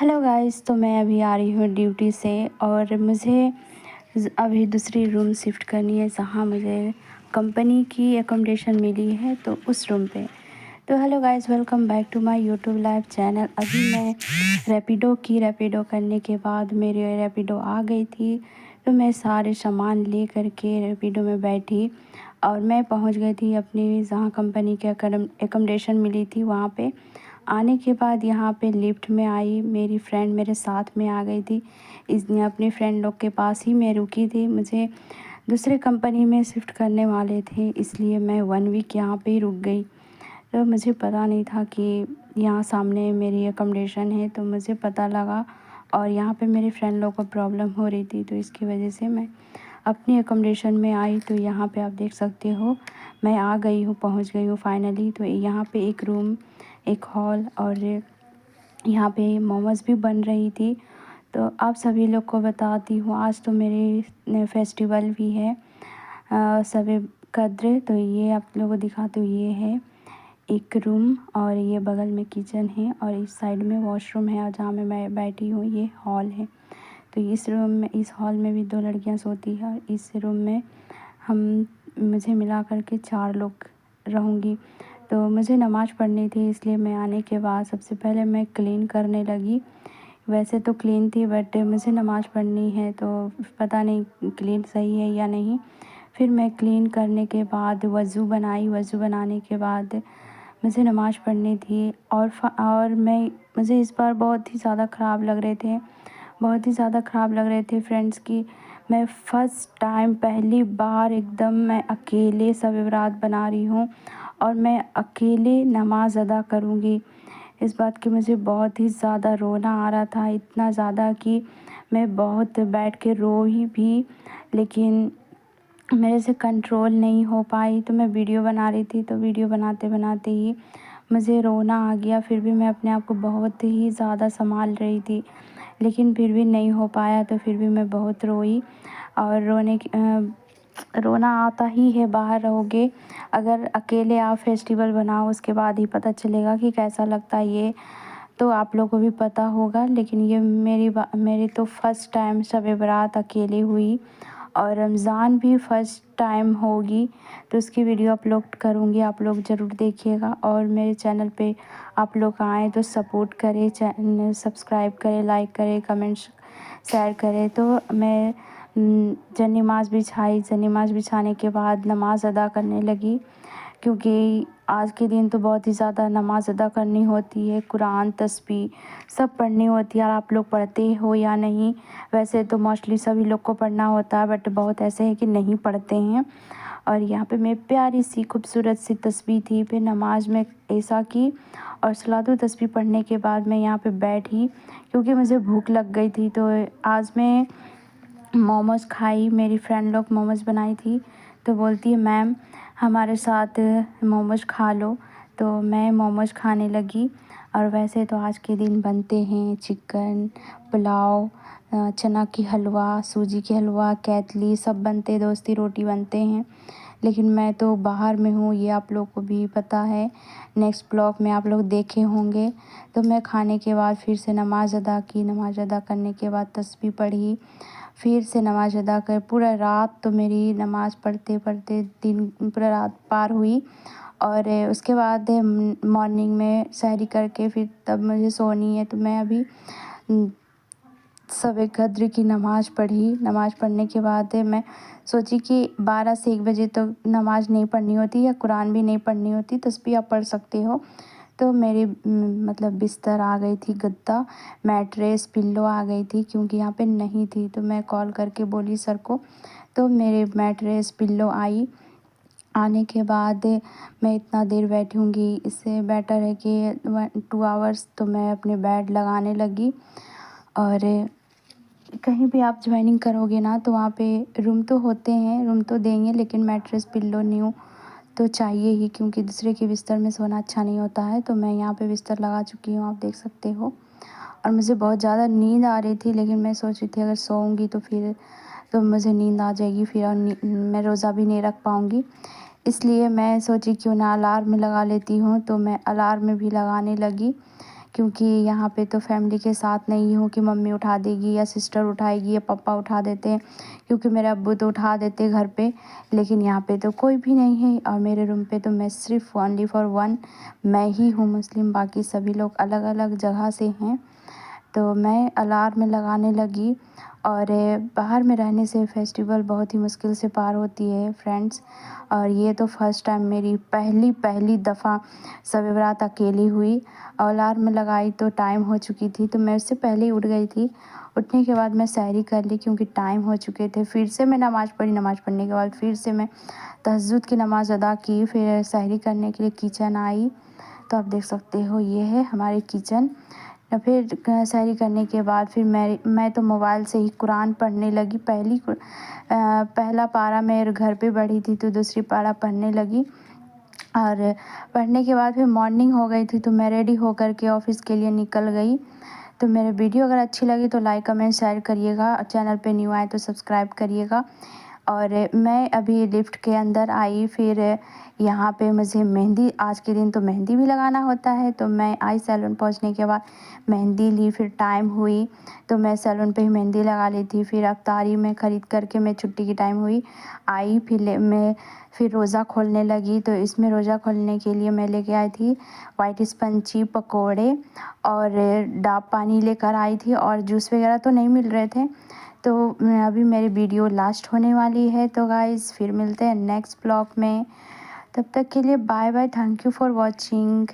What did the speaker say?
Hello guys, तो मैं अभी आ रही हूँ ड्यूटी से और मुझे अभी दूसरी रूम शिफ्ट करनी है जहाँ मुझे कंपनी की एकोमोडेशन मिली है, तो उस रूम पे। तो hello guys, welcome back to my YouTube live channel. अभी मैं रैपिडो करने के बाद मेरी रैपिडो आ गई थी, तो मैं सारे सामान ले करके रैपिडो में बैठी और मैं पहुंच गई थी अपनी जहाँ कंपनी के एकोमोडेशन मिली थी वहाँ पे। आने के बाद यहाँ पे लिफ्ट में आई, मेरी फ्रेंड मेरे साथ में आ गई थी। इसने अपने फ्रेंड लोग के पास ही मैं रुकी थी। मुझे दूसरे कंपनी में शिफ्ट करने वाले थे, इसलिए मैं 1 वीक यहाँ पे ही रुक गई। तो मुझे पता नहीं था कि यहाँ सामने मेरी अकोमोडेशन है, तो मुझे पता लगा और यहाँ पे मेरे फ्रेंड लोग को प्रॉब्लम हो रही थी, तो इसकी वजह से मैं अपनी अकोमोडेशन में आई। तो यहाँ पे आप देख सकते हो मैं आ गई हूँ, पहुँच गई हूँ फाइनली। तो यहाँ पे एक रूम, एक हॉल और यहाँ पे मोमोज़ भी बन रही थी। तो आप सभी लोग को बताती हूँ, आज तो मेरे फेस्टिवल भी है शब कद्र। तो ये आप लोगों को दिखाती हूँ, ये है एक रूम और ये बगल में किचन है और इस साइड में वॉशरूम है और जहाँ मैं बैठी हूँ ये हॉल है। तो इस रूम में, इस हॉल में भी 2 लड़कियाँ सोती हैं और इस रूम में हम मुझे मिला कर के 4 लोग रहूँगी। तो मुझे नमाज़ पढ़नी थी, इसलिए मैं आने के बाद सबसे पहले मैं क्लीन करने लगी। वैसे तो क्लीन थी बट मुझे नमाज़ पढ़नी है, तो पता नहीं क्लीन सही है या नहीं। फिर मैं क्लीन करने के बाद वज़ू बनाई, वज़ू बनाने के बाद मुझे नमाज़ पढ़नी थी और मुझे इस बार बहुत ही ज़्यादा ख़राब लग रहे थे, बहुत ही ज़्यादा ख़राब लग रहे थे फ्रेंड्स की मैं फ़र्स्ट टाइम पहली बार एकदम मैं अकेले शब बारात बना रही हूँ और मैं अकेले नमाज़ अदा करूँगी। इस बात की मुझे बहुत ही ज़्यादा रोना आ रहा था, इतना ज़्यादा कि मैं बहुत बैठ के रोई भी, लेकिन मेरे से कंट्रोल नहीं हो पाई। तो मैं वीडियो बना रही थी, तो वीडियो बनाते बनाते ही मुझे रोना आ गया। फिर भी मैं अपने आप को बहुत ही ज़्यादा संभाल रही थी, लेकिन फिर भी नहीं हो पाया। तो फिर भी मैं बहुत रोई और रोना आता ही है। बाहर रहोगे, अगर अकेले आप फेस्टिवल बनाओ उसके बाद ही पता चलेगा कि कैसा लगता है ये, तो आप लोगों को भी पता होगा। लेकिन ये मेरी तो फ़र्स्ट टाइम शब बारात अकेले हुई और रमज़ान भी फ़र्स्ट टाइम होगी, तो उसकी वीडियो अपलोड करूँगी, आप लोग ज़रूर देखिएगा। और मेरे चैनल पे आप लोग आएँ तो सपोर्ट करें, चैनल सब्सक्राइब करें, लाइक करें, कमेंट्स शेयर करें। तो मैं नमाज़ बिछाने के बाद नमाज़ अदा करने लगी, क्योंकि आज के दिन तो बहुत ही ज़्यादा नमाज़ अदा करनी होती है, कुरान तस्बीह सब पढ़नी होती है। और आप लोग पढ़ते हो या नहीं, वैसे तो मोस्टली सभी लोग को पढ़ना होता है, बट बहुत ऐसे हैं कि नहीं पढ़ते हैं। और यहाँ पे मैं प्यारी सी खूबसूरत सी तस्बीह थी, फिर नमाज में ऐसा की और सलातो तस्बीह पढ़ने के बाद मैं यहाँ पे बैठी, क्योंकि मुझे भूख लग गई थी। तो आज मैं मोमोज़ खाई, मेरी फ्रेंड लोग मोमोज़ बनाई थी, तो बोलती है मैम हमारे साथ मोमोज़ खा लो। तो मैं मोमोज़ खाने लगी। और वैसे तो आज के दिन बनते हैं चिकन, पुलाव, चना की हलवा, सूजी की हलवा, कैतली सब बनते, दोस्ती रोटी बनते हैं। लेकिन मैं तो बाहर में हूँ, ये आप लोग को भी पता है, नेक्स्ट ब्लॉग में आप लोग देखे होंगे। तो मैं खाने के बाद फिर से नमाज़ अदा की, नमाज़ अदा करने के बाद तस्बीह पढ़ी, फिर से नमाज़ अदा कर पूरा रात तो मेरी नमाज़ पढ़ते पढ़ते दिन पूरा रात पार हुई। और उसके बाद मॉर्निंग में सहरी करके फिर तब मुझे सोनी है। तो मैं अभी शब कद्र की नमाज़ पढ़ी। नमाज़ पढ़ने के बाद मैं सोची कि 12 से 1 बजे तो नमाज़ नहीं पढ़नी होती या कुरान भी नहीं पढ़नी होती, तस्बीह आप पढ़ सकते हो। तो मेरी मतलब बिस्तर आ गई थी, गद्दा, मैट्रेस, पिल्लो आ गई थी, क्योंकि यहाँ पे नहीं थी। तो मैं कॉल करके बोली सर को, तो मेरे मैट्रेस पिल्लो आई। आने के बाद मैं इतना देर बैठूँगी, इससे बेटर है कि 2 आवर्स तो मैं अपने बेड लगाने लगी। और कहीं भी आप ज्वाइनिंग करोगे ना, तो वहाँ पे रूम तो होते हैं, रूम तो देंगे, लेकिन मैट्रेस पिल्लो न्यू तो चाहिए ही, क्योंकि दूसरे के बिस्तर में सोना अच्छा नहीं होता है। तो मैं यहाँ पे बिस्तर लगा चुकी हूँ, आप देख सकते हो। और मुझे बहुत ज़्यादा नींद आ रही थी, लेकिन मैं सोच रही थी अगर सोऊंगी तो फिर तो मुझे नींद आ जाएगी, फिर और मैं रोज़ा भी नहीं रख पाऊँगी। इसलिए मैं सोची क्यों ना अलार्म लगा लेती हूँ। तो मैं अलार्म भी लगाने लगी, क्योंकि यहाँ पे तो फैमिली के साथ नहीं हूँ कि मम्मी उठा देगी या सिस्टर उठाएगी या पापा उठा देते हैं, क्योंकि मेरे अब्बू तो उठा देते घर पे। लेकिन यहाँ पे तो कोई भी नहीं है और मेरे रूम पे तो मैं सिर्फ ओनली फॉर वन मैं ही हूँ मुस्लिम, बाकी सभी लोग अलग अलग जगह से हैं। तो मैं अलार्म लगाने लगी और बाहर में रहने से फेस्टिवल बहुत ही मुश्किल से पार होती है फ्रेंड्स। और ये तो फर्स्ट टाइम मेरी पहली दफ़ा शब बारात अकेली हुई। और अलार्म लगाई तो टाइम हो चुकी थी, तो मैं उससे पहले ही उठ गई थी। उठने के बाद मैं सहरी कर ली क्योंकि टाइम हो चुके थे। फिर से मैं नमाज़ पढ़ी, नमाज़ पढ़ने के बाद फिर से मैं तहज्जुद की नमाज़ अदा की। फिर सहरी करने के लिए किचन आई, तो आप देख सकते हो ये है हमारी किचन। फिर सहरी करने के बाद फिर मैं तो मोबाइल से ही कुरान पढ़ने लगी। पहला पारा मेरे घर पे पढ़ी थी, तो दूसरी पारा पढ़ने लगी। और पढ़ने के बाद फिर मॉर्निंग हो गई थी, तो मैं रेडी होकर के ऑफ़िस के लिए निकल गई। तो मेरे वीडियो अगर अच्छी लगी तो लाइक कमेंट शेयर करिएगा, चैनल पे न्यू आए तो सब्सक्राइब करिएगा। और मैं अभी लिफ्ट के अंदर आई, फिर यहाँ पे मुझे मेहंदी, आज के दिन तो मेहंदी भी लगाना होता है, तो मैं आई सैलून पहुँचने के बाद मेहंदी ली। फिर टाइम हुई तो मैं सैलून पे ही मेहंदी लगा ली थी। फिर अफ्तारी में ख़रीद करके मैं छुट्टी की टाइम हुई आई, फिर रोज़ा खोलने लगी। तो इसमें रोज़ा खोलने के लिए मैं लेके आई थी वाइट स्पंची पकोड़े और डाब पानी लेकर आई थी, और जूस वगैरह तो नहीं मिल रहे थे। तो अभी मेरी वीडियो लास्ट होने वाली है, तो गाइज़ फिर मिलते हैं नेक्स्ट ब्लॉग में। तब तक के लिए bye bye, thank you for watching.